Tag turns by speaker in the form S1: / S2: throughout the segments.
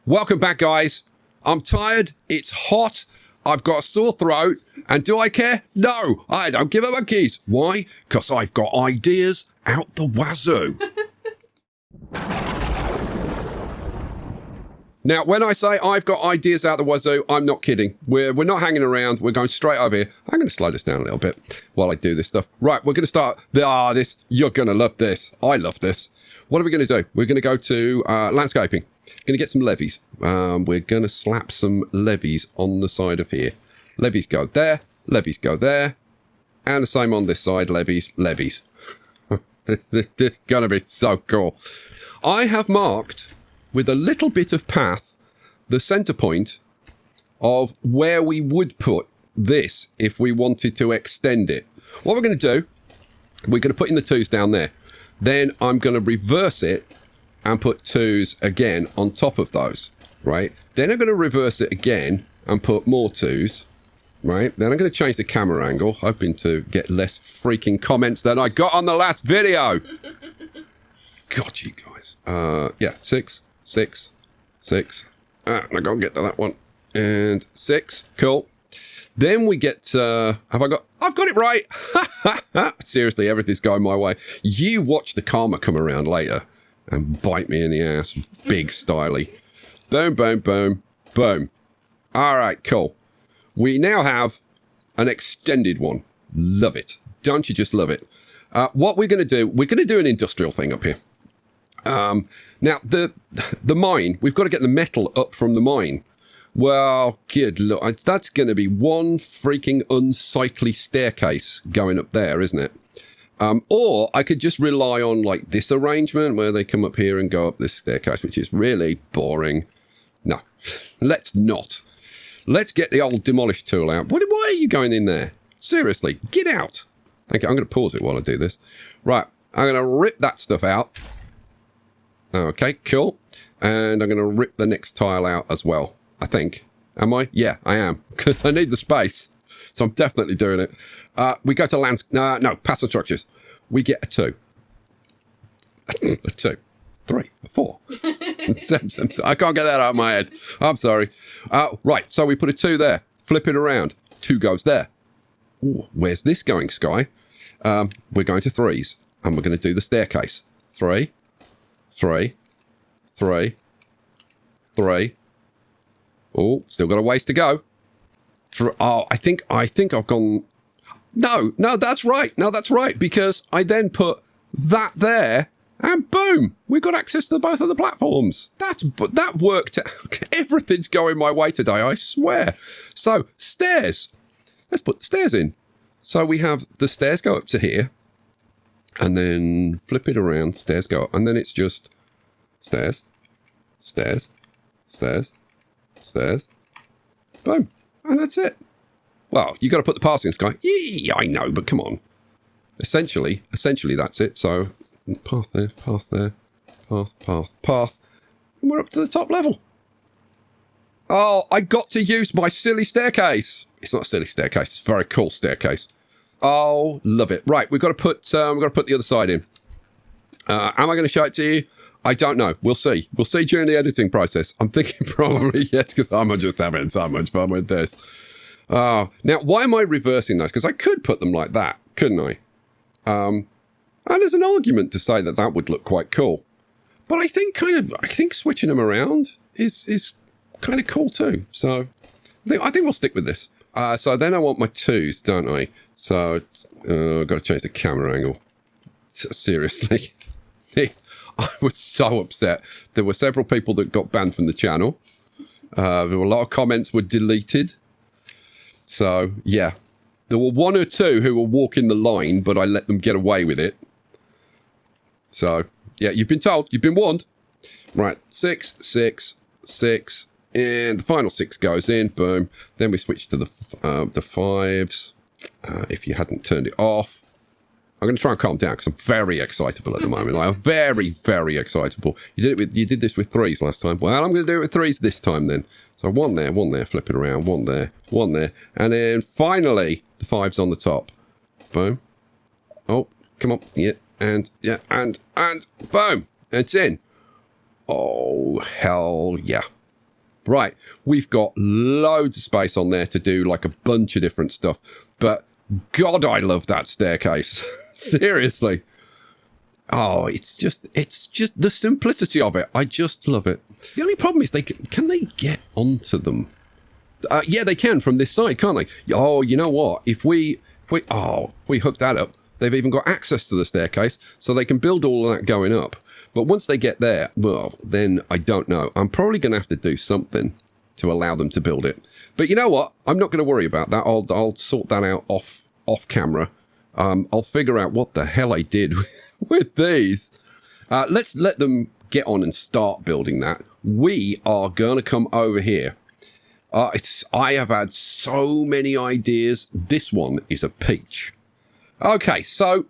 S1: Welcome back, guys. I'm tired, it's hot, I've got a sore throat, and do I care? No, I don't give a monkeys. Why? Because I've got ideas out the wazoo. Now, when I say I've got ideas out the wazoo, I'm not kidding. We're not hanging around. We're going straight over here. I'm going to slow this down a little bit while I do this stuff. Right, we're going to start. This. You're going to love this. I love this. What are we going to do? We're going to go to landscaping. Going to get some levees. We're going to slap some levees on the side of here. Levees go there. Levees go there. And the same on this side. Levees. This is going to be so cool. I have marked with a little bit of path the center point of where we would put this if we wanted to extend it. What we're going to do, we're going to put in the 2s down there. Then I'm going to reverse it and put 2s again on top of those, right? Then I'm going to reverse it again and put more 2s, right? Then I'm going to change the camera angle, hoping to get less freaking comments than I got on the last video. God, you guys. Yeah, 6, 6, 6. I gotta get to that one. And 6, cool. Then we get, I've got it right. Seriously, everything's going my way. You watch the karma come around later and bite me in the ass, big styly. Boom, boom, boom, boom. All right, cool. We now have an extended one. Love it. Don't you just love it? What we're going to do an industrial thing up here. Now, the mine, we've got to get the metal up from the mine. Well, good look, that's going to be one freaking unsightly staircase going up there, isn't it? Or I could just rely on like this arrangement where they come up here and go up this staircase, which is really boring. No, let's not. Let's get the old demolish tool out. Why are you going in there? Seriously, get out. Thank you. I'm going to pause it while I do this. Right, I'm going to rip that stuff out. Okay, cool. And I'm going to rip the next tile out as well, I think. Am I? Yeah, I am. Because I need the space. So I'm definitely doing it. We go to no, passive structures. We get a 2. A 2. 3. A 4. I can't get that out of my head. I'm sorry. Right, so we put a 2 there. Flip it around. 2 goes there. Ooh, where's this going, Sky? We're going to 3s. And we're going to do the staircase. 3. 3. 3. 3. Oh, still got a ways to go. Oh, I think I've gone... No, that's right. No, that's right. Because I then put that there and boom, we've got access to both of the platforms. That worked. Everything's going my way today, I swear. So, stairs. Let's put the stairs in. So we have the stairs go up to here and then flip it around. Stairs go up and then it's just stairs, stairs, stairs, stairs. Boom. And that's it. Well, you got to put the paths in, Sky. Yeah, I know, but come on. Essentially, that's it. So, path there, path there, path. And we're up to the top level. Oh, I got to use my silly staircase. It's not a silly staircase. It's a very cool staircase. Oh, love it. Right, we've got to put the other side in. Am I going to show it to you? I don't know. We'll see. We'll see during the editing process. I'm thinking probably yes, because I'm just having so much fun with this. Now, why am I reversing those? Because I could put them like that, couldn't I? And there's an argument to say that would look quite cool. But I think switching them around is kind of cool too. So I think we'll stick with this. So then I want my 2s, don't I? So I've got to change the camera angle. Seriously. I was so upset. There were several people that got banned from the channel. There were a lot of comments were deleted. So, yeah. There were 1 or 2 who were walking the line, but I let them get away with it. So, yeah, you've been told. You've been warned. Right, 6, 6, 6. And the final 6 goes in. Boom. Then we switch to the 5s. If you hadn't turned it off. I'm going to try and calm down because I'm very excitable at the moment. I'm very, very excitable. You did this with 3s last time. Well, I'm going to do it with 3s this time then. So 1 there, flip it around, 1 there, 1 there. And then finally, the 5's on the top. Boom. Oh, come on. Yeah, and boom. It's in. Oh, hell yeah. Right, we've got loads of space on there to do like a bunch of different stuff. But God, I love that staircase. Seriously. Oh, it's just the simplicity of it. I just love it. The only problem is can they get onto them? Yeah, they can from this side, can't they? Oh, you know what? If we hook that up, they've even got access to the staircase, so they can build all of that going up. But once they get there, well, then I don't know. I'm probably going to have to do something to allow them to build it. But you know what? I'm not going to worry about that. I'll sort that out off camera. I'll figure out what the hell I did with these. Let's let them get on and start building that. We are going to come over here. I have had so many ideas. This one is a peach. Okay, so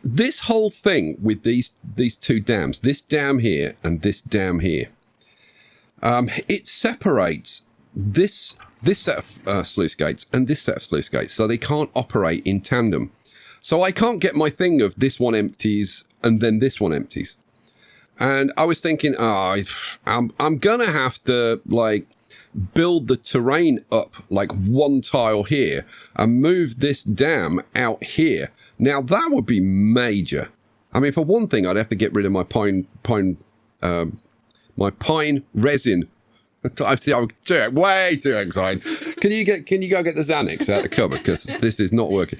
S1: this whole thing with these two dams, this dam here and this dam here, it separates this set of sluice gates and this set of sluice gates, so they can't operate in tandem. So I can't get my thing of this one empties and then this one empties. And I was thinking, I'm gonna have to like build the terrain up like one tile here and move this dam out here. Now that would be major. I mean, for one thing, I'd have to get rid of my pine resin. I'm way too excited. Can you go get the Xanax out of the cupboard, because this is not working.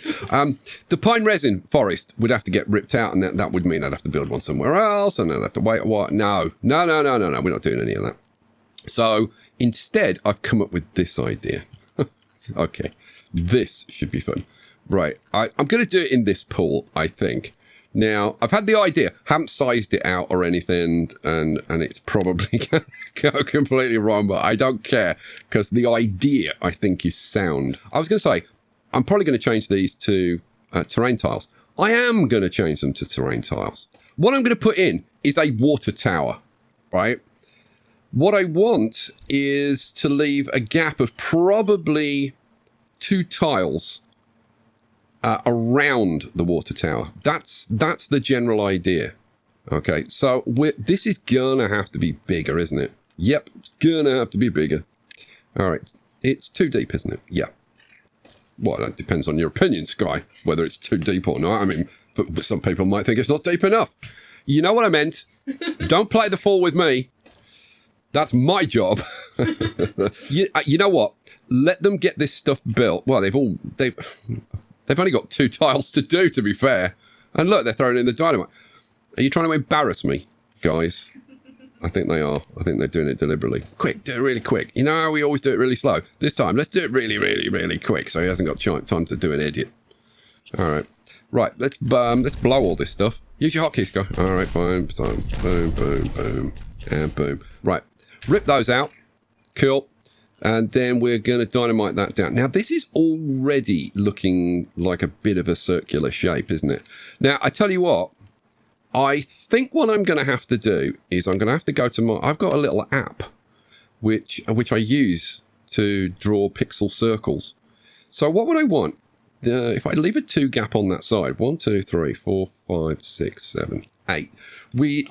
S1: The pine resin forest would have to get ripped out, and that would mean I'd have to build one somewhere else, and I'd have to wait a while. No. We're not doing any of that. So instead, I've come up with this idea. Okay, this should be fun. Right, I'm going to do it in this pool, I think. Now, I've had the idea, haven't sized it out or anything, and it's probably going to go completely wrong, but I don't care, because the idea, I think, is sound. I was going to say, I'm probably going to change these to terrain tiles. I am going to change them to terrain tiles. What I'm going to put in is a water tower, right? What I want is to leave a gap of probably 2 tiles around the water tower. That's the general idea. Okay, so this is gonna have to be bigger, isn't it? Yep, it's gonna have to be bigger. All right, it's too deep, isn't it? Yeah. Well, that depends on your opinion, Sky, whether it's too deep or not. I mean, but some people might think it's not deep enough. You know what I meant. Don't play the fool with me. That's my job. You know what? Let them get this stuff built. Well, they've only got 2 tiles to do, to be fair. And look, they're throwing in the dynamite. Are you trying to embarrass me, guys? I think they are. I think they're doing it deliberately. Quick, do it really quick. You know how we always do it really slow? This time, let's do it really, really, really quick, so he hasn't got time to do an idiot. All right. Right, let's blow all this stuff. Use your hotkeys, go. All right, fine. So, boom, boom, boom, and boom. Right, rip those out. Cool. And then we're going to dynamite that down. Now, this is already looking like a bit of a circular shape, isn't it? Now, I tell you what, I think what I'm going to have to do is I'm going to have to go to I've got a little app which I use to draw pixel circles. So what would I want? If I leave a 2 gap on that side, 1, 2, 3, 4, 5, 6, 7, 8.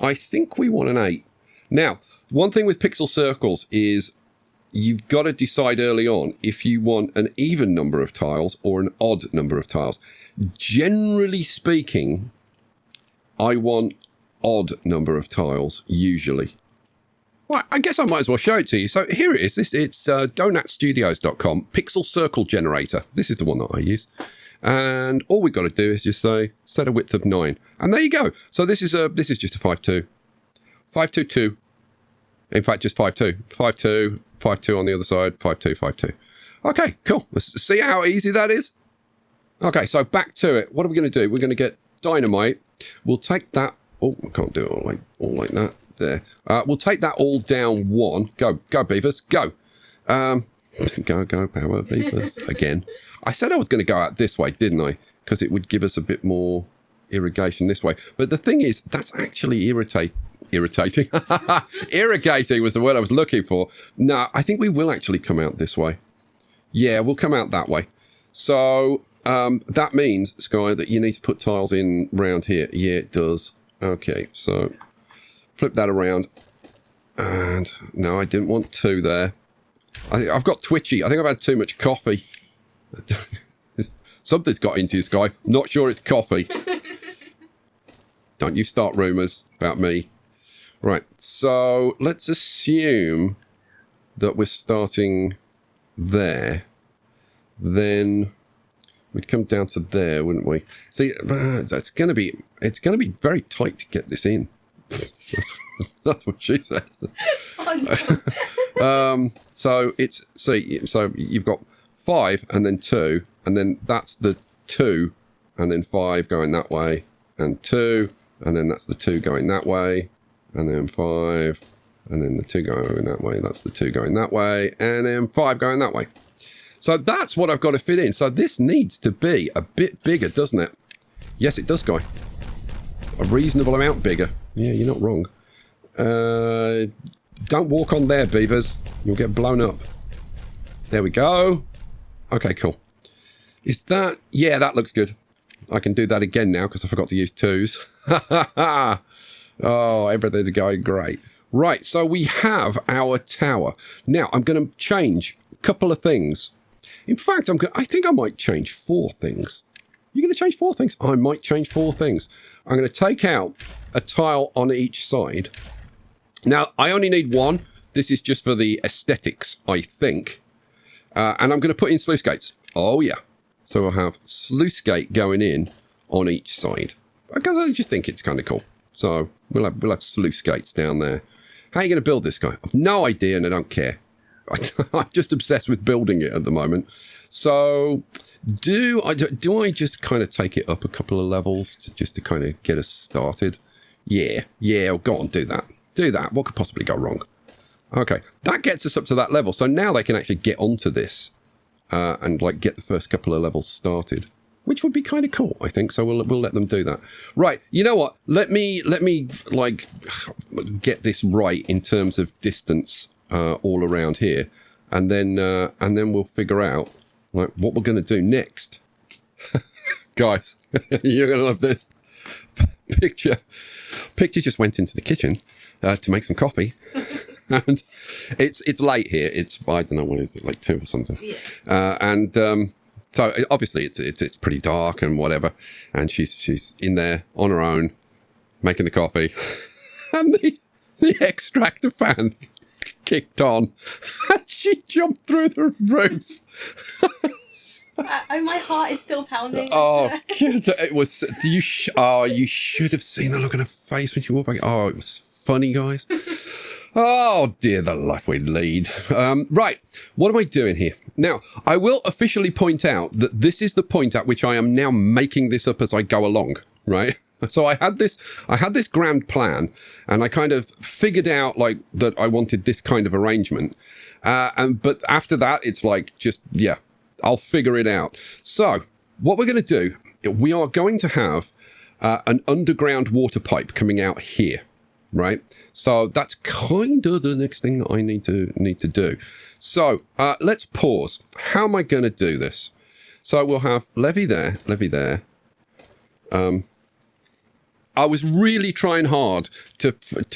S1: I think we want an 8. Now, one thing with pixel circles is you've got to decide early on if you want an even number of tiles or an odd number of tiles. Generally speaking, I want odd number of tiles, usually. Well, I guess I might as well show it to you. So here it is. It's donatstudios.com, pixel circle generator. This is the one that I use. And all we've got to do is just say, set a width of 9. And there you go. So this is just a 5.2. 5.2.2. In fact, just 5.2. 5.2. 5.2 on the other side, 5.2, 5.2. Okay, cool. Let's see how easy that is. Okay, so back to it. What are we going to do? We're going to get dynamite. We'll take that. Oh, I can't do it all like that. There. We'll take that all down 1. Go, beavers, go. Go, power beavers again. I said I was going to go out this way, didn't I? Because it would give us a bit more irrigation this way. But the thing is, that's actually irritating. Irrigating was the word I was looking for. No, I think we will actually come out this way. Yeah, we'll come out that way. So that means, Sky, that you need to put tiles in round here. Yeah, it does. Okay, so flip that around. And no, I didn't want 2 there. I've got twitchy. I think I've had too much coffee. Something's got into you, Sky. Not sure it's coffee. Don't you start rumours about me. Right, so let's assume that we're starting there. Then we'd come down to there, wouldn't we? See, it's going to be very tight to get this in. That's what she said. Oh, no. So you've got 5 and then 2, and then that's the 2, and then 5 going that way, and 2, and then that's the 2 going that way, and then 5, and then the 2 going that way. That's the 2 going that way, and then 5 going that way. So that's what I've got to fit in. So this needs to be a bit bigger, doesn't it? Yes, it does, Guy. A reasonable amount bigger. Yeah, you're not wrong. Don't walk on there, beavers. You'll get blown up. There we go. Okay, cool. Is that... Yeah, that looks good. I can do that again now because I forgot to use 2s. Oh, everything's going great. Right, so we have our tower. Now, I'm going to change a couple of things. In fact, I think I might change 4 things. You're going to change 4 things? I might change 4 things. I'm going to take out a tile on each side. Now, I only need 1. This is just for the aesthetics, I think. And I'm going to put in sluice gates. Oh, yeah. So we'll have sluice gate going in on each side. Because I just think it's kind of cool. So we'll have sluice gates down there. How are you going to build this guy? I've no idea and I don't care. I'm just obsessed with building it at the moment. So do I just kind of take it up a couple of levels just to kind of get us started? Yeah, go on, do that. Do that. What could possibly go wrong? Okay, that gets us up to that level. So now they can actually get onto this and like get the first couple of levels started, which would be kind of cool, I think. So we'll let them do that. Right. You know what? Let me like get this right in terms of distance all around here, and then we'll figure out like what we're going to do next. Guys, you're going to love this picture. Picture just went into the kitchen to make some coffee. And it's late here. It's, I don't know, what is it, like 2 or something. Yeah. So obviously it's pretty dark and whatever. And she's in there on her own making the coffee. And the extractor fan kicked on. And she jumped through the roof.
S2: My heart is still pounding.
S1: Oh, it was. You should have seen the look on her face when she walked back. Oh, it was funny, guys. Oh dear, the life we lead. Right, what am I doing here? Now, I will officially point out that this is the point at which I am now making this up as I go along, right? So I had this grand plan, and I kind of figured out like that I wanted this kind of arrangement. But after that, it's like just, yeah, I'll figure it out. So what we're going to do, we are going to have an underground water pipe coming out here. Right, so that's kind of the next thing that I need to do. So let's pause. How am I going to do this? So we'll have levy there. I was really trying hard to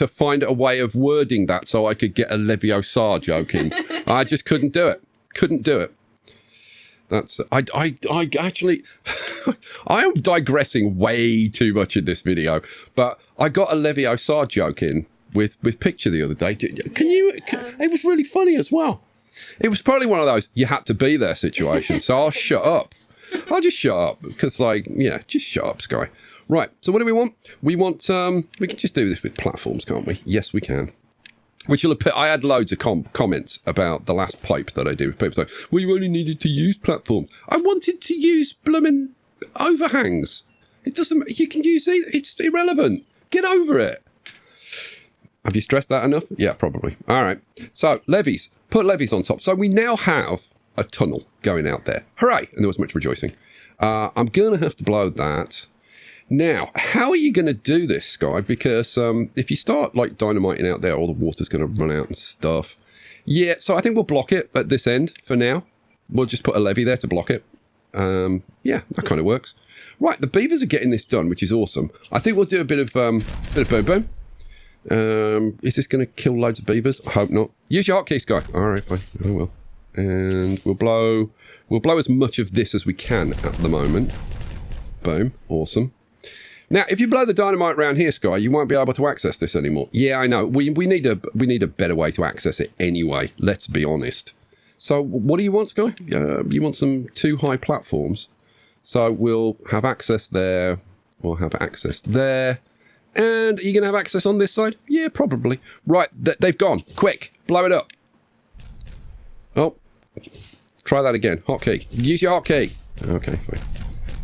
S1: find a way of wording that so I could get a Leviosa joke in. I just couldn't do it. That's I actually I am digressing way too much in this video, but I got a Leviosa joke in with picture the other day. It was really funny as well. It was probably one of those you had to be there situations. So I'll shut up. I'll just shut up because just shut up, Sky. Right. So what do we want? We want we can just do this with platforms, can't we? Yes, we can. Which will appear, I had loads of comments about the last pipe that I did with people. So, well, you only needed to use platforms. I wanted to use blooming overhangs. It doesn't. You can use it. It's irrelevant. Get over it. Have you stressed that enough? Yeah, probably. All right. So levees. Put levees on top. So we now have a tunnel going out there. Hooray! And there was much rejoicing. I'm gonna have to blow that. Now, how are you going to do this, Sky? Because if you start like dynamiting out there, all the water's going to run out and stuff. Yeah, so I think we'll block it at this end for now. We'll just put a levee there to block it. Yeah, that kind of works. Right, the beavers are getting this done, which is awesome. I think we'll do a bit of boom boom. Is this going to kill loads of beavers? I hope not. Use your hotkey, Sky. All right, fine. I will. And we'll blow as much of this as we can at the moment. Boom. Awesome. Now, if you blow the dynamite around here, Sky, you won't be able to access this anymore. Yeah, I know. We need a better way to access it anyway. Let's be honest. So, what do you want, Sky? You want some 2 high platforms. So we'll have access there. We'll have access there. And are you going to have access on this side? Yeah, probably. Right, they've gone. Quick, blow it up. Oh, try that again. Hotkey. Use your hotkey. Okay, fine.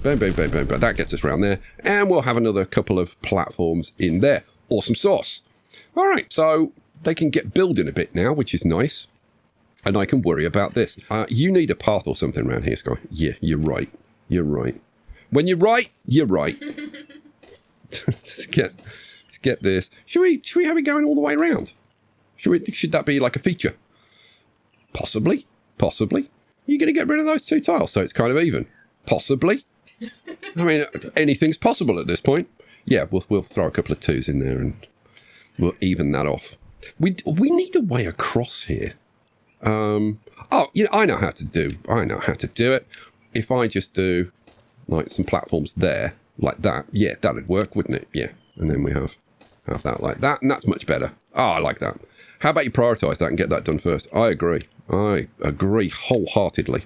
S1: Boom, boom, boom, boom, boom. That gets us around there. And we'll have another couple of platforms in there. Awesome sauce. All right, so they can get building a bit now, which is nice. And I can worry about this. You need a path or something around here, Sky. Yeah, you're right. You're right. When you're right, you're right. Let's get this. Should we have it going all the way around? Should that be like a feature? Possibly. Possibly. You're going to get rid of those 2 tiles so it's kind of even. Possibly. I mean, anything's possible at this point. Yeah, we'll throw a couple of 2s in there and we'll even that off. We need a way across here. Oh, I know how to do it. If I just do like some platforms there, like that, yeah, that'd work, wouldn't it? Yeah, and then we have that like that, and that's much better. Oh, I like that. How about you prioritize that and get that done first? I agree wholeheartedly.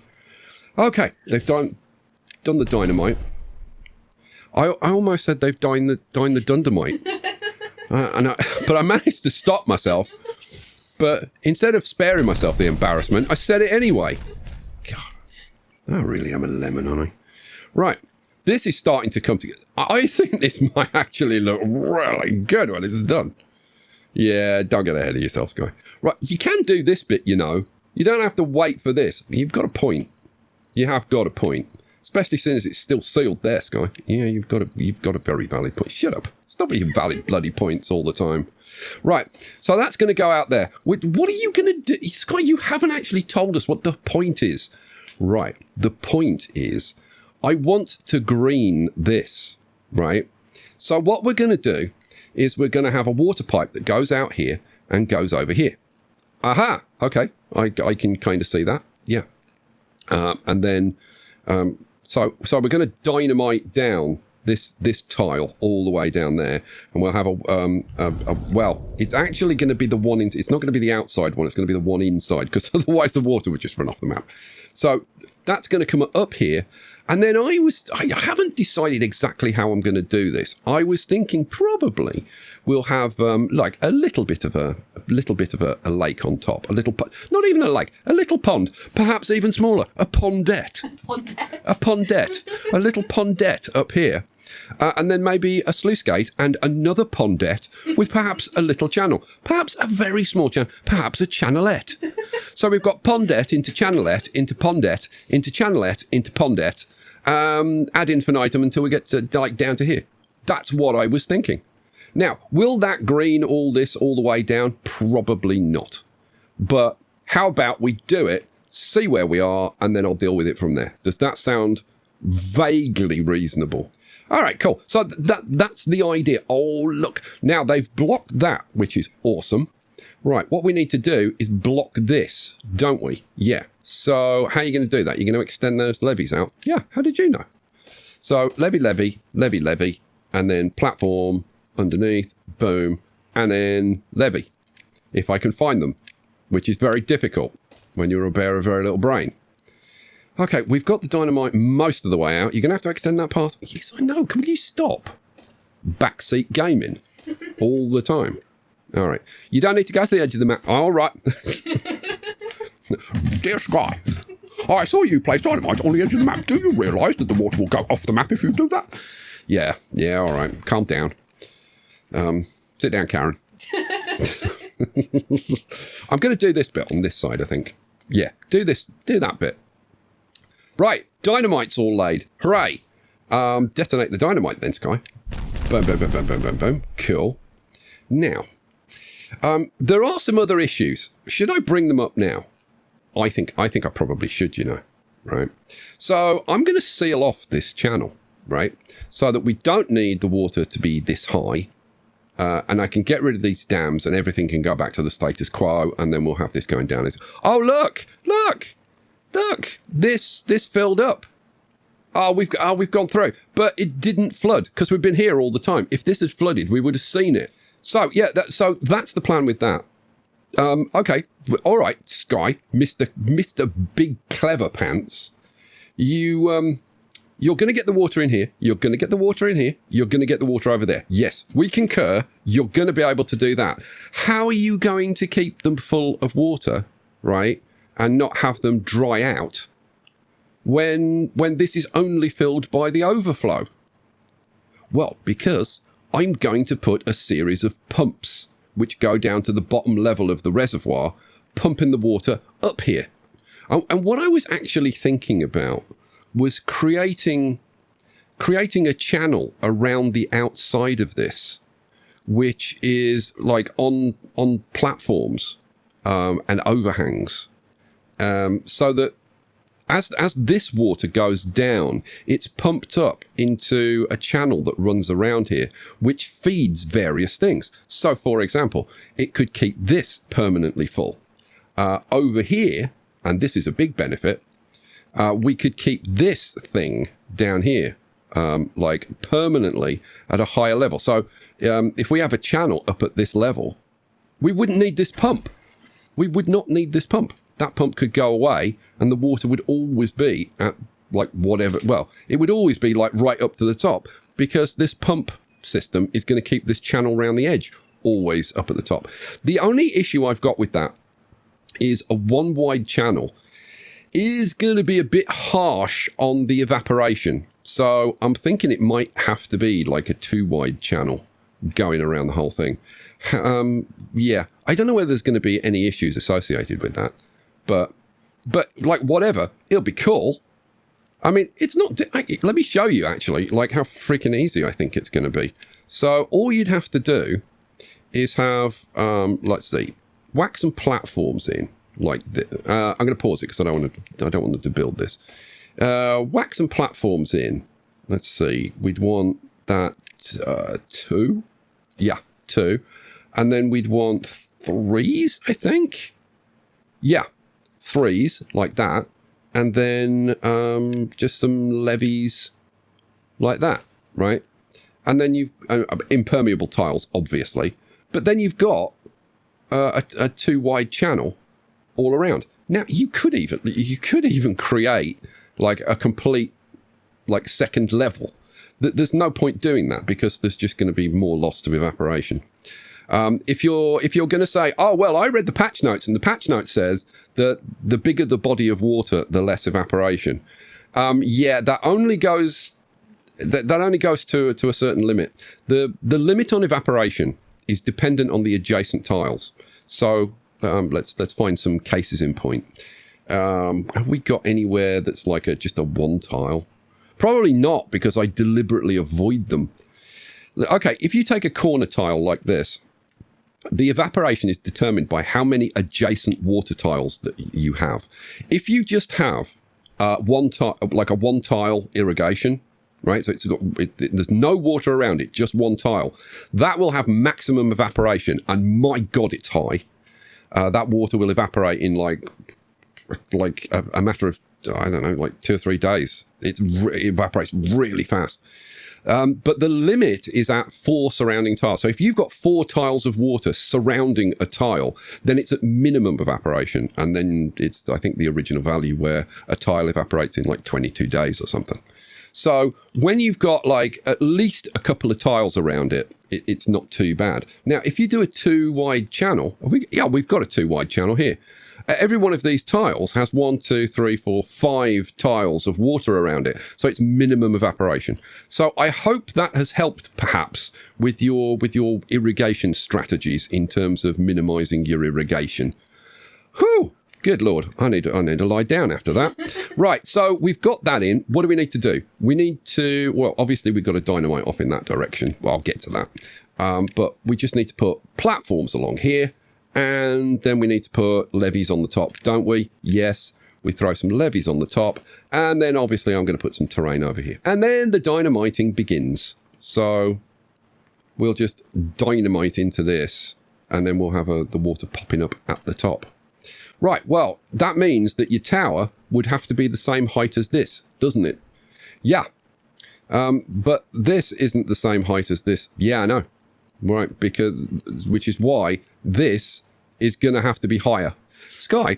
S1: Okay, they've done the dynamite. I almost said they've done the dundamite, but I managed to stop myself. But instead of sparing myself the embarrassment, I said it anyway. God, I really am a lemon, aren't I? Right, this is starting to come together. I think this might actually look really good when it's done. Yeah, don't get ahead of yourself, Sky. Right, you can do this bit, you know. You don't have to wait for this. You've got a point. You have got a point. Especially since it's still sealed there, Sky. Yeah, you've got a very valid point. Shut up. Stop with your valid bloody points all the time. Right, so that's going to go out there. What are you going to do? Sky, you haven't actually told us what the point is. Right, the point is I want to green this, right? So what we're going to do is we're going to have a water pipe that goes out here and goes over here. Aha, okay, I can kind of see that, yeah. And then, so we're going to dynamite down this tile all the way down there, and we'll have well, it's actually going to be the one it's not going to be the outside one, it's going to be the one inside, because otherwise the water would just run off the map. So that's going to come up here, and then I haven't decided exactly how I'm going to do this. I was thinking probably we'll have like a little bit of a lake on top, not even a lake, a little pond, perhaps even smaller, a pondette, a little pondette up here. And then maybe a sluice gate and another pondette with perhaps a little channel, perhaps a very small channel, perhaps a channelette. So we've got pondette into channelette, into pondette, into channelette, into pondette, ad infinitum until we get to, like, down to here. That's what I was thinking. Now, will that green all this all the way down? Probably not. But how about we do it, see where we are, and then I'll deal with it from there. Does that sound vaguely reasonable? All right, cool. So that's the idea. Oh, look. Now, they've blocked that, which is awesome. Right, what we need to do is block this, don't we? Yeah. So how are you going to do that? You're going to extend those levees out? Yeah, how did you know? So levy, levy, levy, levy, and then platform underneath, boom, and then levy, if I can find them, which is very difficult when you're a bear of very little brain. Okay, we've got the dynamite most of the way out. You're going to have to extend that path. Yes, I know. Can you stop? Backseat gaming all the time. All right. You don't need to go to the edge of the map. All right. Dear Sky, I saw you place dynamite on the edge of the map. Do you realise that the water will go off the map if you do that? Yeah, all right. Calm down. Sit down, Karen. I'm going to do this bit on this side, I think. Yeah, do that bit. Right, dynamite's all laid. Hooray. Detonate the dynamite then, Sky. Boom, boom, boom, boom, boom, boom, boom. Cool. Now, there are some other issues. Should I bring them up now? I think I probably should, you know, right? So I'm going to seal off this channel, right? So that we don't need the water to be this high. and I can get rid of these dams and everything can go back to the status quo, and then we'll have this going down. Oh, look, this filled up. Oh, we've gone through, but it didn't flood because we've been here all the time. If this had flooded, we would have seen it. So yeah, so that's the plan with that. Okay, all right, Sky, Mister Big Clever Pants, you're going to get the water in here. You're going to get the water in here. You're going to get the water over there. Yes, we concur. You're going to be able to do that. How are you going to keep them full of water, right, and not have them dry out when this is only filled by the overflow? Well, because I'm going to put a series of pumps which go down to the bottom level of the reservoir, pumping the water up here. And what I was actually thinking about was creating a channel around the outside of this, which is like on platforms and overhangs, so that as this water goes down, it's pumped up into a channel that runs around here, which feeds various things. So, for example, it could keep this permanently full. Over here, and this is a big benefit, we could keep this thing down here, like permanently at a higher level. So if we have a channel up at this level, we wouldn't need this pump. We would not need this pump. That pump could go away and the water would always be at like whatever. Well, it would always be like right up to the top, because this pump system is going to keep this channel around the edge always up at the top. The only issue I've got with that is a one wide channel is going to be a bit harsh on the evaporation. So I'm thinking it might have to be like a 2 wide channel going around the whole thing. Yeah, I don't know whether there's going to be any issues associated with that, but like whatever, it'll be cool. I mean, it's not, let me show you actually like how freaking easy I think it's going to be. So all you'd have to do is have, let's see, whack some platforms in. Like I'm going to pause it because I don't want to build this. Whack some platforms in. Let's see. We'd want that 2. Yeah, 2. And then we'd want 3s, I think. Yeah, 3s like that. And then just some levees like that, right? And then you've impermeable tiles, obviously. But then you've got a 2 wide channel all around. Now you could even create like a complete like second level. There's no point doing that because there's just going to be more loss to evaporation. If you're going to say, oh well, I read the patch notes and the patch note says that the bigger the body of water, the less evaporation. Yeah, that only goes to a certain limit. The limit on evaporation is dependent on the adjacent tiles. So let's find some cases in point. Have we got anywhere that's like just a 1 tile? Probably not, because I deliberately avoid them. Okay, if you take a corner tile like this, the evaporation is determined by how many adjacent water tiles that you have. If you just have one tile, like a 1 tile irrigation, right? So there's no water around it, just 1 tile. That will have maximum evaporation, and my God, it's high. That water will evaporate in like a matter of, I don't know, like 2 or 3 days. It evaporates really fast. But the limit is at 4 surrounding tiles. So if you've got 4 tiles of water surrounding a tile, then it's at minimum evaporation. And then it's, I think, the original value where a tile evaporates in like 22 days or something. So when you've got like at least a couple of tiles around it, it's not too bad. Now, if you do a 2 wide channel, we've got a 2 wide channel here. Every one of these tiles has 1, 2, 3, 4, 5 tiles of water around it. So it's minimum evaporation. So I hope that has helped perhaps with your irrigation strategies in terms of minimizing your irrigation. Whew! Good Lord, I need to lie down after that. Right, so we've got that in. What do we need to do? We need to, well, obviously we've got to dynamite off in that direction. Well, I'll get to that. But we just need to put platforms along here. And then we need to put levees on the top, don't we? Yes, we throw some levees on the top. And then obviously I'm going to put some terrain over here. And then the dynamiting begins. So we'll just dynamite into this, and then we'll have the water popping up at the top. Right, well, that means that your tower would have to be the same height as this, doesn't it? Yeah. But this isn't the same height as this. Yeah, I know. Right, which is why this is going to have to be higher. Sky,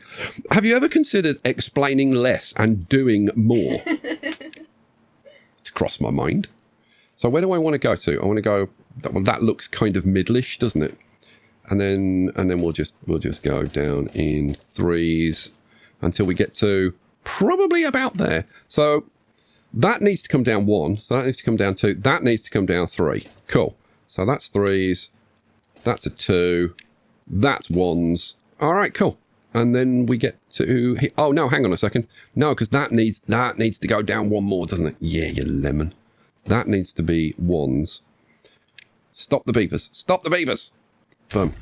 S1: have you ever considered explaining less and doing more? It's crossed my mind. So where do I want to go to? I want to go, well, that looks kind of middlish, doesn't it? And then we'll just go down in 3s until we get to probably about there. So that needs to come down 1. So that needs to come down 2. That needs to come down 3. Cool. So that's 3s. That's a 2. That's 1s. All right, cool. And then we get to... Oh, no, hang on a second. No, because that needs to go down 1 more, doesn't it? Yeah, you lemon. That needs to be 1s. Stop the beavers. Stop the beavers. Boom.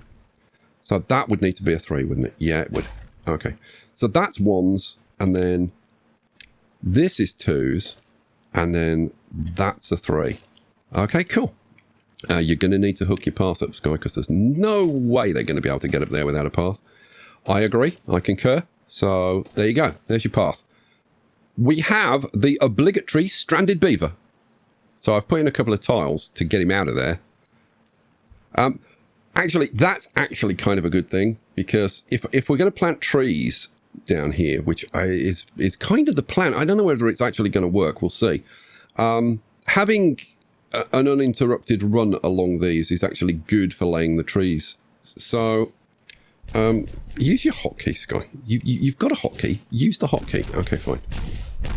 S1: So that would need to be a 3, wouldn't it? Yeah, it would. Okay. So that's 1s. And then this is 2s. And then that's a 3. Okay, cool. You're going to need to hook your path up, Sky, because there's no way they're going to be able to get up there without a path. I agree. I concur. So there you go. There's your path. We have the obligatory stranded beaver. So I've put in a couple of tiles to get him out of there. Actually, that's actually kind of a good thing, because if we're going to plant trees down here, which is kind of the plan, I don't know whether it's actually going to work. We'll see. Having an uninterrupted run along these is actually good for laying the trees. So use your hotkey, Sky. You've got a hotkey. Use the hotkey. Okay, fine.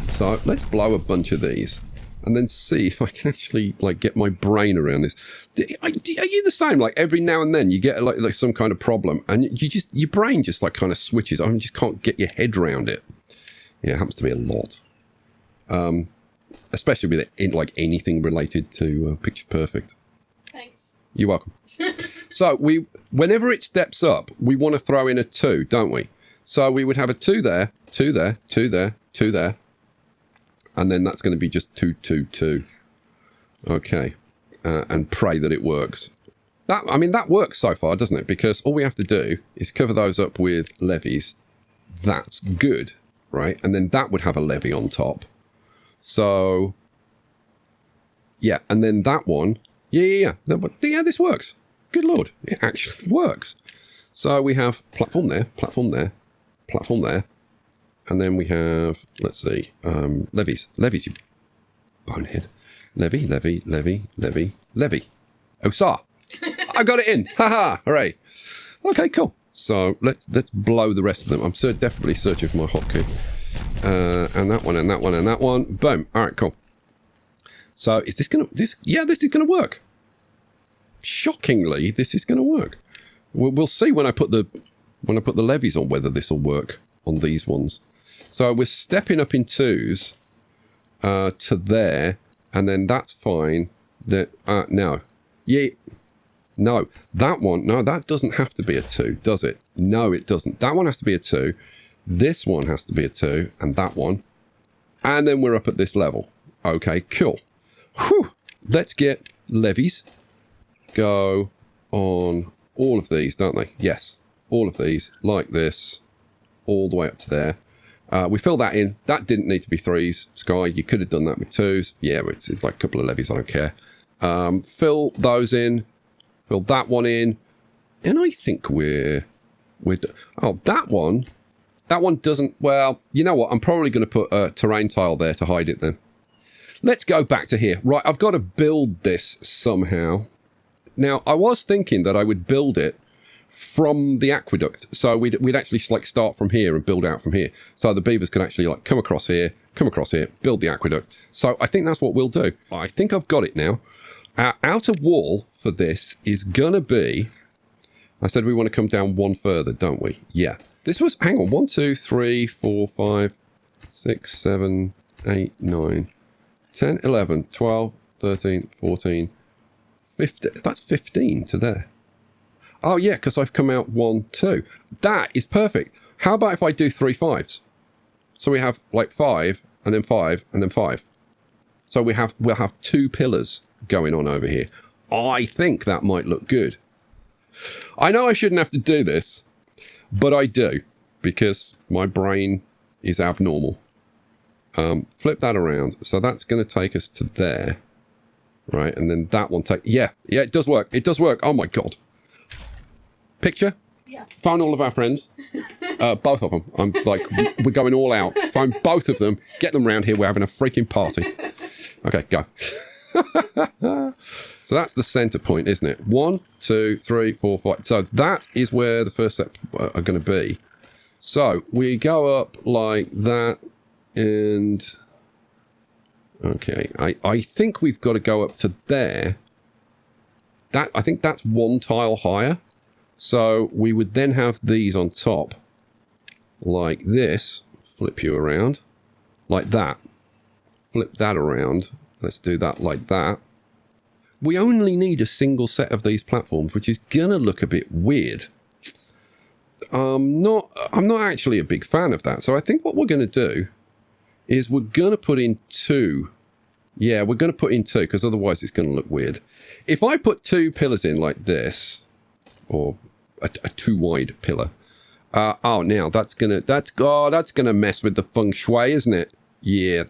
S1: So let's blow a bunch of these and then see if I can actually like get my brain around this. Are you the same? Like every now and then you get like some kind of problem and your brain just like kind of switches. I just can't get your head around it. Yeah, it happens to me a lot. Especially with like anything related to Picture Perfect.
S2: Thanks.
S1: You're welcome. So whenever it steps up, we want to throw in a 2, don't we? So we would have a 2 there, 2 there, 2 there, 2 there. And then that's going to be just 2, 2, 2. Okay. And pray that it works. That works so far, doesn't it? Because all we have to do is cover those up with levees. That's good, right? And then that would have a levee on top. So, yeah. And then that one. Yeah. Yeah, this works. Good Lord. It actually works. So we have platform there, platform there, platform there. And then we have, let's see, levees. Levees, you bonehead. Levee, levee, levee, levee, levee. Oh, saw. I got it in. Haha, hooray. Okay, cool. So let's blow the rest of them. I'm definitely searching for my hotkey. And that one, and that one, and that one. Boom. All right, cool. So is this going to, yeah, this is going to work. Shockingly, this is going to work. We'll see when I put the levees on whether this will work on these ones. So we're stepping up in 2s to there, and then that's fine. That no, yeah, no, that one, no, that doesn't have to be a 2, does it? No, it doesn't. That one has to be a 2. This one has to be a 2, and that one, and then we're up at this level. Okay, cool. Whew. Let's get levees. Go on all of these, don't they? Yes, all of these like this. All the way up to there. We fill that in. That didn't need to be 3s. Sky, you could have done that with 2s. Yeah, it's like a couple of levees, I don't care. Fill those in. Fill that one in. And I think we're oh, that one doesn't, well, you know what? I'm probably going to put a terrain tile there to hide it then. Let's go back to here. Right, I've got to build this somehow. Now, I was thinking that I would build it from the aqueduct, so we'd actually like start from here and build out from here, so the beavers could actually like come across here, build the aqueduct. So I think that's what we'll do. I think I've got it now. Our outer wall for this is gonna be, I said we want to come down 1 further, don't we? Yeah, this was, hang on, 1 2 3 4 5 6 7 8 9 10 11 12 13 14 15. That's 15 to there. Oh, yeah, because I've come out 1, 2. That is perfect. How about if I do 3 5s? So we have like 5, and then 5, and then 5. So we'll have 2 pillars going on over here. I think that might look good. I know I shouldn't have to do this, but I do, because my brain is abnormal. Flip that around. So that's going to take us to there. Right, and then that one yeah, it does work. It does work. Oh my God. Picture?
S2: Yeah.
S1: Phone all of our friends. Both of them. I'm like, we're going all out. Phone both of them. Get them round here. We're having a freaking party. Okay, go. So that's the center point, isn't it? 1, 2, 3, 4, 5. So that is where the first step are going to be. So we go up like that, and okay, I think we've got to go up to there. I think that's 1 tile higher. So we would then have these on top like this. Flip you around like that. Flip that around. Let's do that like that. We only need a single set of these platforms, which is gonna look a bit weird. I'm not actually a big fan of that. So I think what we're gonna do is we're gonna put in 2. Yeah, we're gonna put in 2 because otherwise it's gonna look weird. If I put 2 pillars in like this, or a 2 wide pillar. Now that's gonna mess with the feng shui, isn't it? Yeah,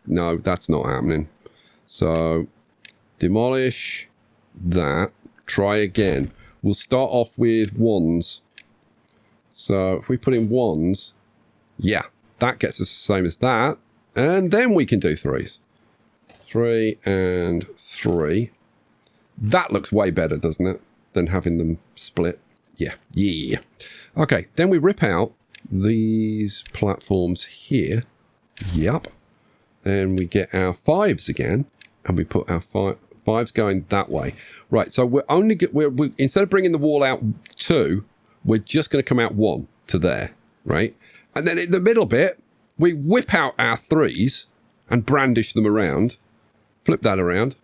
S1: no, that's not happening. So demolish that. Try again. We'll start off with 1s. So if we put in 1s, yeah, that gets us the same as that, and then we can do 3s. 3 and 3. That looks way better, doesn't it, than having them split? Yeah. Okay, then we rip out these platforms here. Yep. Then we get our 5s again, and we put our 5s going that way. Right, so we're instead of bringing the wall out 2, we're just going to come out 1 to there, right? And then in the middle bit, we whip out our 3s and brandish them around. Flip that around.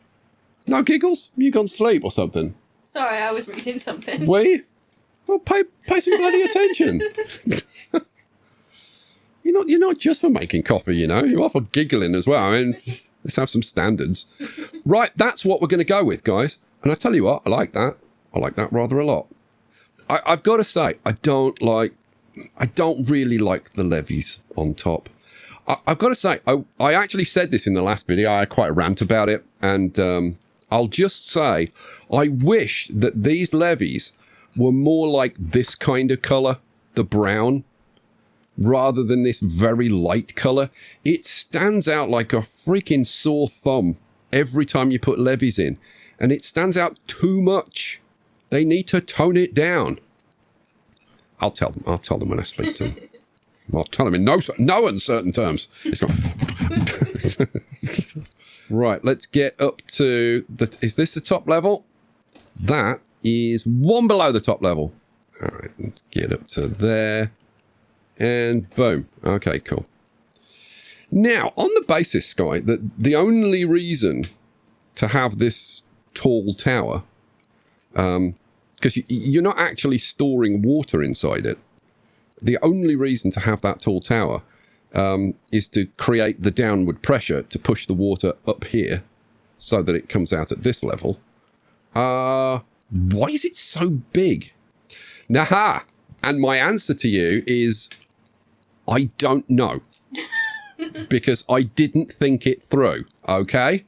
S1: No giggles? You gone sleep or something?
S2: Sorry, I was reading something.
S1: We? Well, pay some bloody attention. You're not just for making coffee, you know. You are for giggling as well. I mean, let's have some standards. Right, that's what we're going to go with, guys. And I tell you what, I like that. I like that rather a lot. I've got to say, I don't really like the levees on top. I've got to say, I actually said this in the last video. I had quite a rant about it. And I'll just say, I wish that these levees were more like this kind of color, the brown, rather than this very light color. It stands out like a freaking sore thumb every time you put levees in. And it stands out too much. They need to tone it down. I'll tell them when I speak to them. I'll tell them in no uncertain terms. It's not. Right, let's get up to is this the top level? That is 1 below the top level. All right, let's get up to there. And boom. Okay, cool. Now, on the basis, Sky, that the only reason to have this tall tower, because you're not actually storing water inside it. The only reason to have that tall tower is to create the downward pressure to push the water up here so that it comes out at this level. Why is it so big? Naha! And my answer to you is, I don't know. Because I didn't think it through, okay?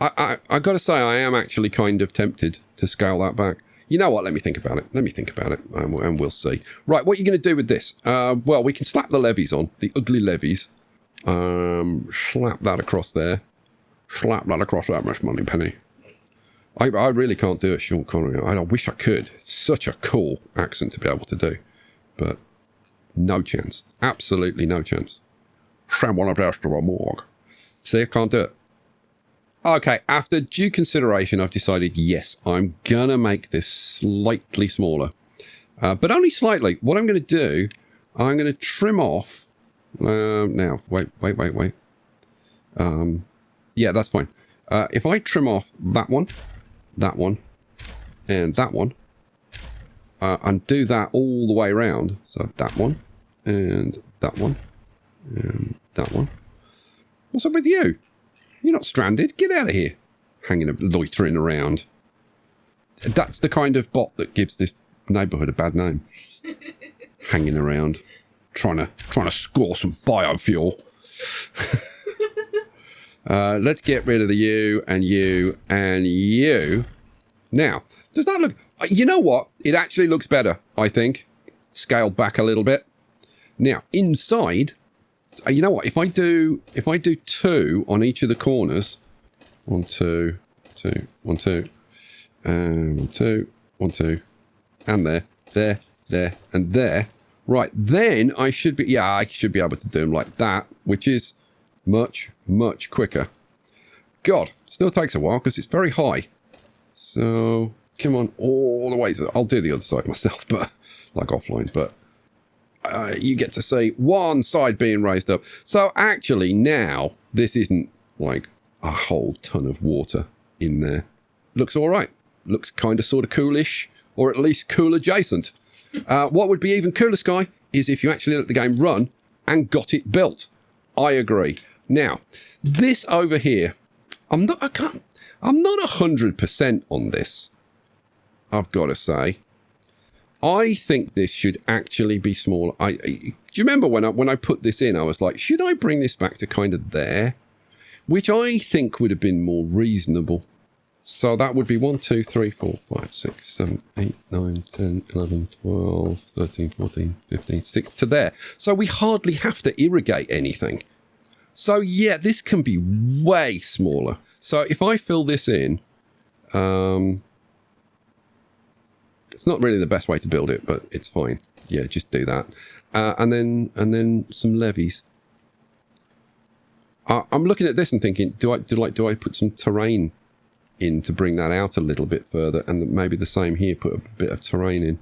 S1: I got to say, I am actually kind of tempted to scale that back. You know what? Let me think about it. And we'll see. Right, what are you going to do with this? Well, we can slap the levees on, the ugly levees. Slap that across there. Slap that across that Miss Moneypenny. I really can't do a Sean Connery. I wish I could. It's such a cool accent to be able to do. But no chance. Absolutely no chance. Someone of us to a morgue. See, I can't do it. Okay, after due consideration, I've decided, yes, I'm going to make this slightly smaller. But only slightly. What I'm going to do, I'm going to trim off... now, wait. Yeah, that's fine. If I trim off that one, and that one, and do that all the way around, so that one, and that one, and that one. What's up with you? You're not stranded. Get out of here. Hanging, loitering around. That's the kind of bot that gives this neighborhood a bad name. Hanging around, trying to score some biofuel. Let's get rid of the you and you and you. Now, does that look... You know what? It actually looks better, I think. Scaled back a little bit. Now, inside... You know what? If I do 2 on each of the corners... 1, 2, 2, 1, 2... 1, 2, 1, 2... And there, and there. Right, then I should be... Yeah, I should be able to do them like that, which is much, much quicker. God, still takes a while because it's very high. So, come on, all the way. I'll do the other side myself, but like offline, but you get to see one side being raised up. So actually now, this isn't like a whole ton of water in there. Looks all right. Looks kind of sort of coolish, or at least cool adjacent. What would be even cooler, Sky, is if you actually let the game run and got it built. I agree. Now, this over here, I'm not 100% on this, I've got to say. I think this should actually be smaller. Do you remember when I put this in, I was like, should I bring this back to kind of there? Which I think would have been more reasonable. So that would be 1, 2, 3, 4, 5, 6, 7, 8, 9, 10, 11, 12, 13, 14, 15, 6 to there. So we hardly have to irrigate anything. So yeah, this can be way smaller. So if I fill this in, it's not really the best way to build it, but it's fine. Yeah, just do that. And then some levees. I'm looking at this and thinking, do I put some terrain in to bring that out a little bit further, and maybe the same here, put a bit of terrain in.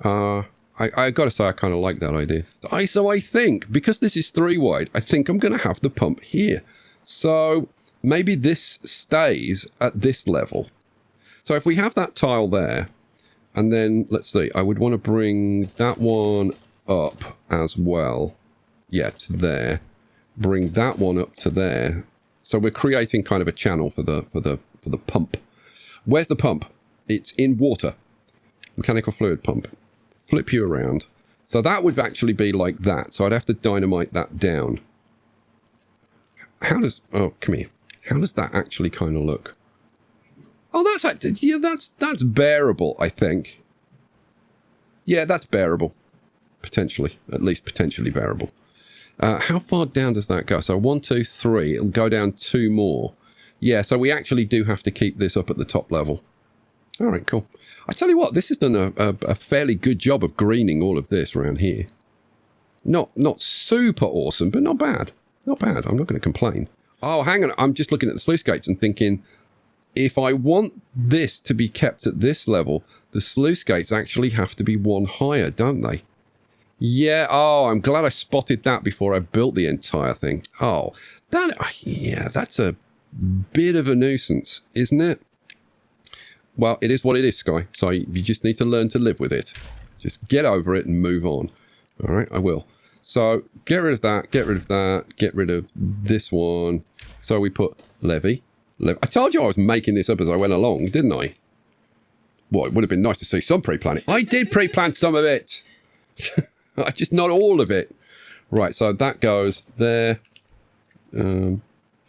S1: I got to say, I kind of like that idea. So I think, because this is 3 wide, I think I'm going to have the pump here. So maybe this stays at this level. So if we have that tile there, and then, let's see, I would want to bring that one up as well. Yeah, to there. Bring that one up to there. So we're creating kind of a channel for the pump. Where's the pump? It's in water. Mechanical fluid pump. Flip you around. So that would actually be like that. So I'd have to dynamite that down. How does... Oh, come here. How does that actually kind of look? Oh, that's bearable, I think. Yeah, that's bearable. Potentially. At least potentially bearable. How far down does that go? So 1, 2, 3. It'll go down 2 more. Yeah, so we actually do have to keep this up at the top level. All right, cool. I tell you what, this has done a fairly good job of greening all of this around here. Not super awesome, but not bad. Not bad. I'm not going to complain. Oh, hang on. I'm just looking at the sluice gates and thinking, if I want this to be kept at this level, the sluice gates actually have to be 1 higher, don't they? Yeah, oh, I'm glad I spotted that before I built the entire thing. Oh, yeah, that's a bit of a nuisance, isn't it? Well, it is what it is, Sky. So you just need to learn to live with it. Just get over it and move on. All right, I will. So get rid of that, get rid of that, get rid of this one. So we put levee. I told you I was making this up as I went along, didn't I? Well, it would have been nice to see some pre-planning. I did pre-plan some of it. Just not all of it. Right, so that goes there. Have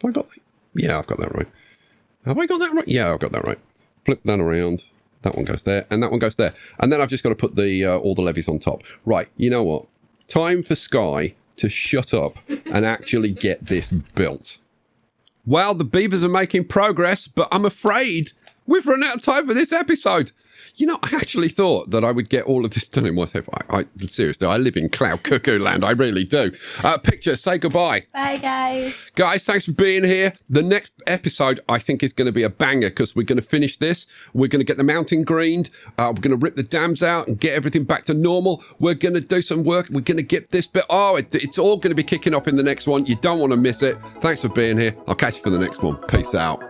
S1: I got that? Yeah, I've got that right. Have I got that right? Yeah, I've got that right. Flip that around. That one goes there, and that one goes there. And then I've just got to put the all the levees on top. Right, you know what? Time for Sky to shut up and actually get this built. Well, the beavers are making progress, but I'm afraid we've run out of time for this episode. You know, I actually thought that I would get all of this done in one day. Seriously, I live in cloud cuckoo land. I really do. Picture, say goodbye.
S2: Bye, guys.
S1: Guys, thanks for being here. The next episode, I think, is going to be a banger because we're going to finish this. We're going to get the mountain greened. We're going to rip the dams out and get everything back to normal. We're going to do some work. We're going to get this bit. Oh, it's all going to be kicking off in the next one. You don't want to miss it. Thanks for being here. I'll catch you for the next one. Peace out.